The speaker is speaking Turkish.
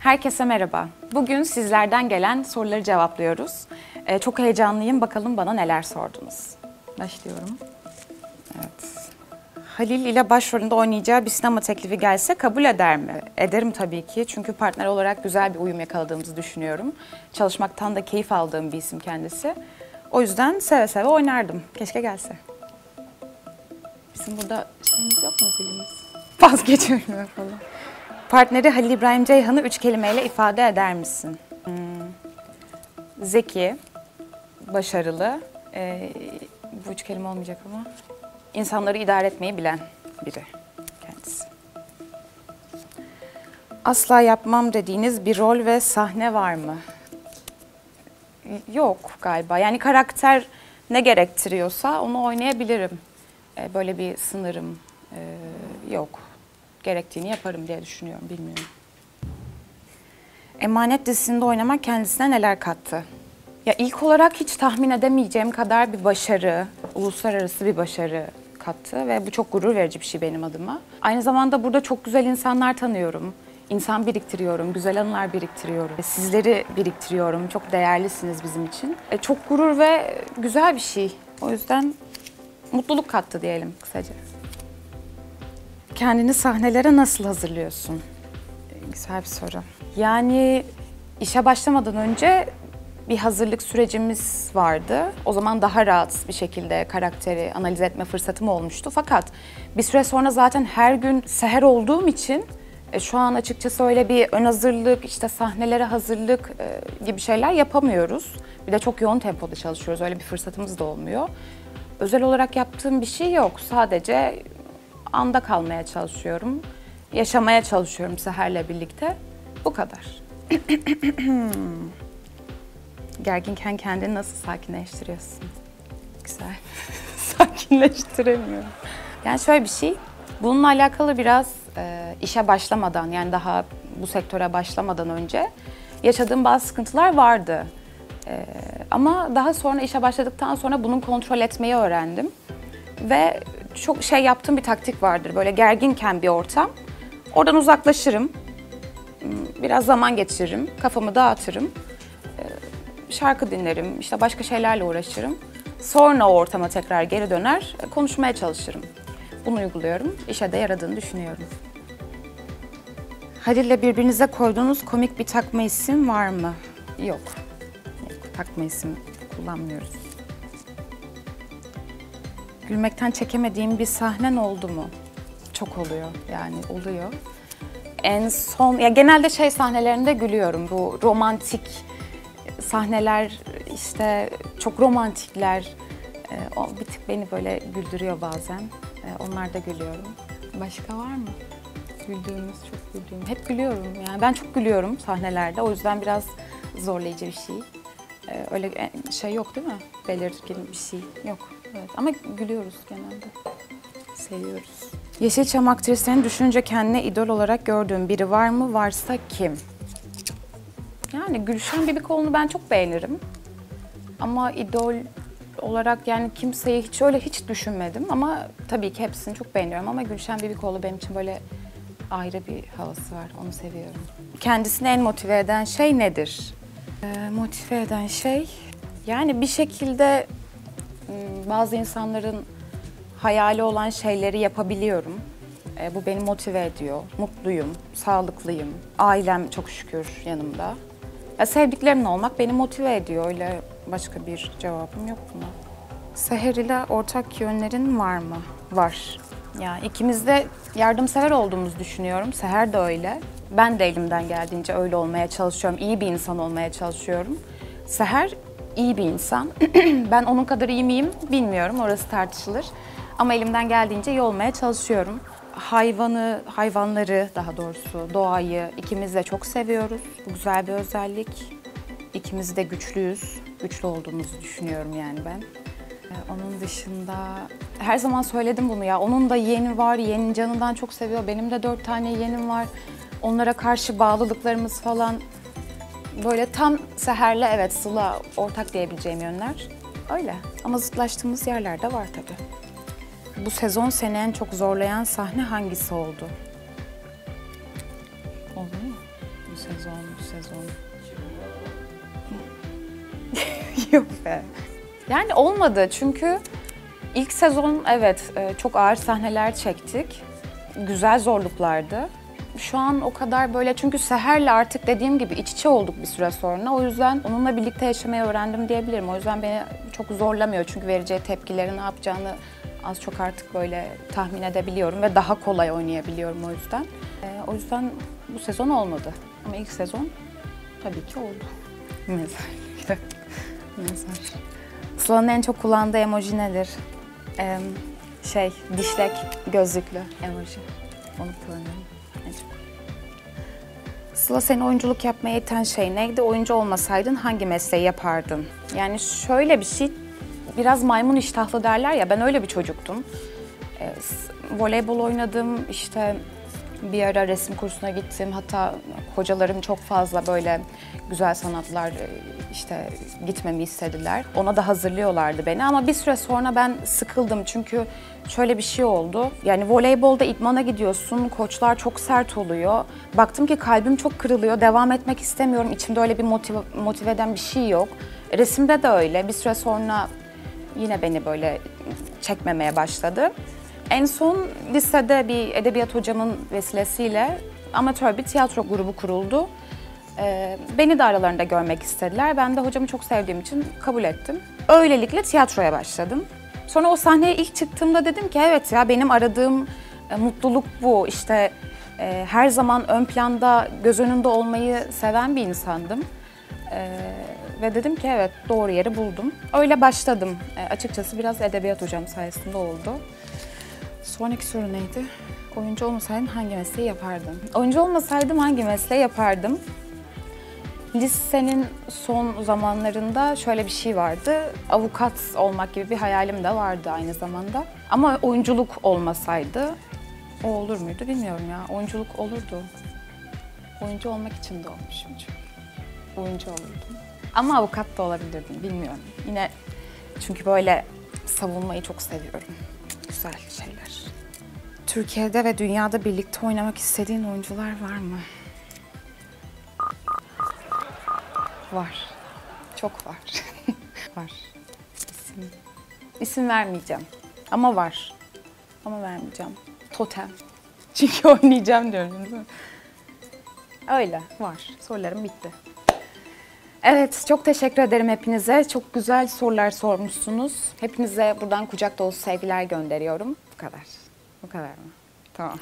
Herkese merhaba. Bugün sizlerden gelen soruları cevaplıyoruz. Çok heyecanlıyım. Bakalım bana neler sordunuz. Başlıyorum. Evet. Halil ile başrolünde oynayacağı bir sinema teklifi gelse kabul eder mi? Ederim tabii ki. Çünkü partner olarak güzel bir uyum yakaladığımızı düşünüyorum. Çalışmaktan da keyif aldığım bir isim kendisi. O yüzden seve seve oynardım. Keşke gelse. Bizim burada şeyimiz yok mu, zilimiz? Vazgeçiyorum falan. Partneri Halil İbrahim Ceyhan'ı 3 kelimeyle ifade eder misin? Zeki, başarılı, bu 3 kelime olmayacak ama insanları idare etmeyi bilen biri kendisi. Asla yapmam dediğiniz bir rol ve sahne var mı? Yok galiba. Yani karakter ne gerektiriyorsa onu oynayabilirim. Böyle bir sınırım yok. Gerektiğini yaparım diye düşünüyorum, bilmiyorum. Emanet dizisinde oynamak kendisine neler kattı? Ya ilk olarak hiç tahmin edemeyeceğim kadar bir başarı, uluslararası bir başarı kattı ve bu çok gurur verici bir şey benim adıma. Aynı zamanda burada çok güzel insanlar tanıyorum. İnsan biriktiriyorum, güzel anılar biriktiriyorum. Sizleri biriktiriyorum, çok değerlisiniz bizim için. Çok gurur ve güzel bir şey. O yüzden mutluluk kattı diyelim kısaca. Kendini sahnelere nasıl hazırlıyorsun? Güzel bir soru. Yani işe başlamadan önce bir hazırlık sürecimiz vardı. O zaman daha rahat bir şekilde karakteri analiz etme fırsatım olmuştu. Fakat bir süre sonra zaten her gün seher olduğum için şu an açıkçası öyle bir ön hazırlık, işte sahnelere hazırlık gibi şeyler yapamıyoruz. Bir de çok yoğun tempoda çalışıyoruz. Öyle bir fırsatımız da olmuyor. Özel olarak yaptığım bir şey yok. Sadece anda kalmaya çalışıyorum. Yaşamaya çalışıyorum Seher'le birlikte. Bu kadar. Gerginken kendini nasıl sakinleştiriyorsun? Güzel. Sakinleştiremiyorum. Yani şöyle bir şey. Bununla alakalı biraz işe başlamadan, yani daha bu sektöre başlamadan önce yaşadığım bazı sıkıntılar vardı. Ama daha sonra işe başladıktan sonra bunu kontrol etmeyi öğrendim. Ve çok yaptığım bir taktik vardır. Böyle gerginken bir ortam. Oradan uzaklaşırım. Biraz zaman geçiririm. Kafamı dağıtırım. Şarkı dinlerim. İşte başka şeylerle uğraşırım. Sonra o ortama tekrar geri döner. Konuşmaya çalışırım. Bunu uyguluyorum. İşe de yaradığını düşünüyorum. Halil'le birbirinize koyduğunuz komik bir takma isim var mı? Yok. Takma isim kullanmıyoruz. Gülmekten çekemediğim bir sahnen oldu mu? Çok oluyor, yani oluyor. En son, ya genelde sahnelerinde gülüyorum. Bu romantik sahneler, işte çok romantikler. O bir tık beni böyle güldürüyor bazen. Onlarda gülüyorum. Başka var mı? Güldüğümüz, çok güldüğüm. Hep gülüyorum yani. Ben çok gülüyorum sahnelerde. O yüzden biraz zorlayıcı bir şey. Öyle şey yok değil mi? Belirgin bir şey yok. Evet. Ama gülüyoruz genelde. Seviyoruz. Yeşilçam aktrislerini düşününce kendine idol olarak gördüğün biri var mı? Varsa kim? Yani Gülşen Bibikoğlu'nu ben çok beğenirim. Ama idol olarak yani kimseyi hiç düşünmedim. Ama tabii ki hepsini çok beğeniyorum. Ama Gülşen Bibikoğlu benim için böyle ayrı bir havası var. Onu seviyorum. Kendisini en motive eden şey nedir? Motive eden şey, yani bir şekilde bazı insanların hayali olan şeyleri yapabiliyorum. Bu beni motive ediyor. Mutluyum, sağlıklıyım. Ailem çok şükür yanımda. Ya, sevdiklerimle olmak beni motive ediyor. Öyle başka bir cevabım yok buna. Seher ile ortak yönlerin var mı? Var. Yani ikimiz de yardımsever olduğumuzu düşünüyorum. Seher de öyle. Ben de elimden geldiğince öyle olmaya çalışıyorum. İyi bir insan olmaya çalışıyorum. Seher iyi bir insan. Ben onun kadar iyi miyim bilmiyorum. Orası tartışılır. Ama elimden geldiğince iyi olmaya çalışıyorum. Hayvanları daha doğrusu, doğayı ikimiz de çok seviyoruz. Bu güzel bir özellik. İkimiz de güçlüyüz. Güçlü olduğumuzu düşünüyorum yani ben. Onun dışında her zaman söyledim bunu ya. Onun da yeğeni var, yeğenin canından çok seviyor. Benim de 4 tane yeğenim var. Onlara karşı bağlılıklarımız falan böyle tam Seher'le evet Sıla ortak diyebileceğim yönler. Öyle. Ama zıtlaştığımız yerler de var tabii. Bu sezon seni en çok zorlayan sahne hangisi oldu? Oldu mu? Bu sezon. Yok be. Yani olmadı çünkü ilk sezon evet çok ağır sahneler çektik. Güzel zorluklardı. Şu an o kadar böyle çünkü Seher'le artık dediğim gibi iç içe olduk bir süre sonra. O yüzden onunla birlikte yaşamayı öğrendim diyebilirim. O yüzden beni çok zorlamıyor çünkü vereceği tepkileri ne yapacağını az çok artık böyle tahmin edebiliyorum ve daha kolay oynayabiliyorum o yüzden. O yüzden bu sezon olmadı ama ilk sezon tabii ki oldu. Mezar. Mezar. Sıla'nın en çok kullandığı emoji nedir? Dişlek gözlüklü emoji. Onu kullanıyorum en çok. Sıla, seni oyunculuk yapmaya iten şey neydi? Oyuncu olmasaydın hangi mesleği yapardın? Yani şöyle bir şey, biraz maymun iştahlı derler ya, ben öyle bir çocuktum. Voleybol oynadım, işte bir ara resim kursuna gittim. Hatta hocalarım çok fazla böyle güzel sanatlar işte gitmemi istediler. Ona da hazırlıyorlardı beni ama bir süre sonra ben sıkıldım çünkü şöyle bir şey oldu. Yani voleybolda idmana gidiyorsun, koçlar çok sert oluyor. Baktım ki kalbim çok kırılıyor, devam etmek istemiyorum. İçimde öyle bir motive eden bir şey yok. Resimde de öyle. Bir süre sonra yine beni böyle çekmemeye başladı. En son lisede bir edebiyat hocamın vesilesiyle amatör bir tiyatro grubu kuruldu. Beni de aralarında görmek istediler. Ben de hocamı çok sevdiğim için kabul ettim. Öylelikle tiyatroya başladım. Sonra o sahneye ilk çıktığımda dedim ki evet ya, benim aradığım mutluluk bu. İşte her zaman ön planda, göz önünde olmayı seven bir insandım. Ve dedim ki evet, doğru yeri buldum. Öyle başladım. Açıkçası biraz edebiyat hocam sayesinde oldu. Sonraki soru neydi? Oyuncu olmasaydım hangi mesleği yapardım? Oyuncu olmasaydım hangi mesleği yapardım? Lisenin son zamanlarında şöyle bir şey vardı. Avukat olmak gibi bir hayalim de vardı aynı zamanda. Ama oyunculuk olmasaydı o olur muydu bilmiyorum ya. Oyunculuk olurdu. Oyuncu olmak için doğmuşum çünkü. Oyuncu olurdum. Ama avukat da olabilirdim, bilmiyorum. Yine çünkü böyle savunmayı çok seviyorum. Güzel şeyler. Türkiye'de ve dünyada birlikte oynamak istediğin oyuncular var mı? Var. Çok var. Var. İsim vermeyeceğim. Ama var. Ama vermeyeceğim. Totem. Çünkü oynayacağım diyorum, değil mi? Öyle. Var. Sorularım bitti. Evet, çok teşekkür ederim hepinize. Çok güzel sorular sormuşsunuz. Hepinize buradan kucak dolusu sevgiler gönderiyorum. Bu kadar. Bu kadar mı? Tamam.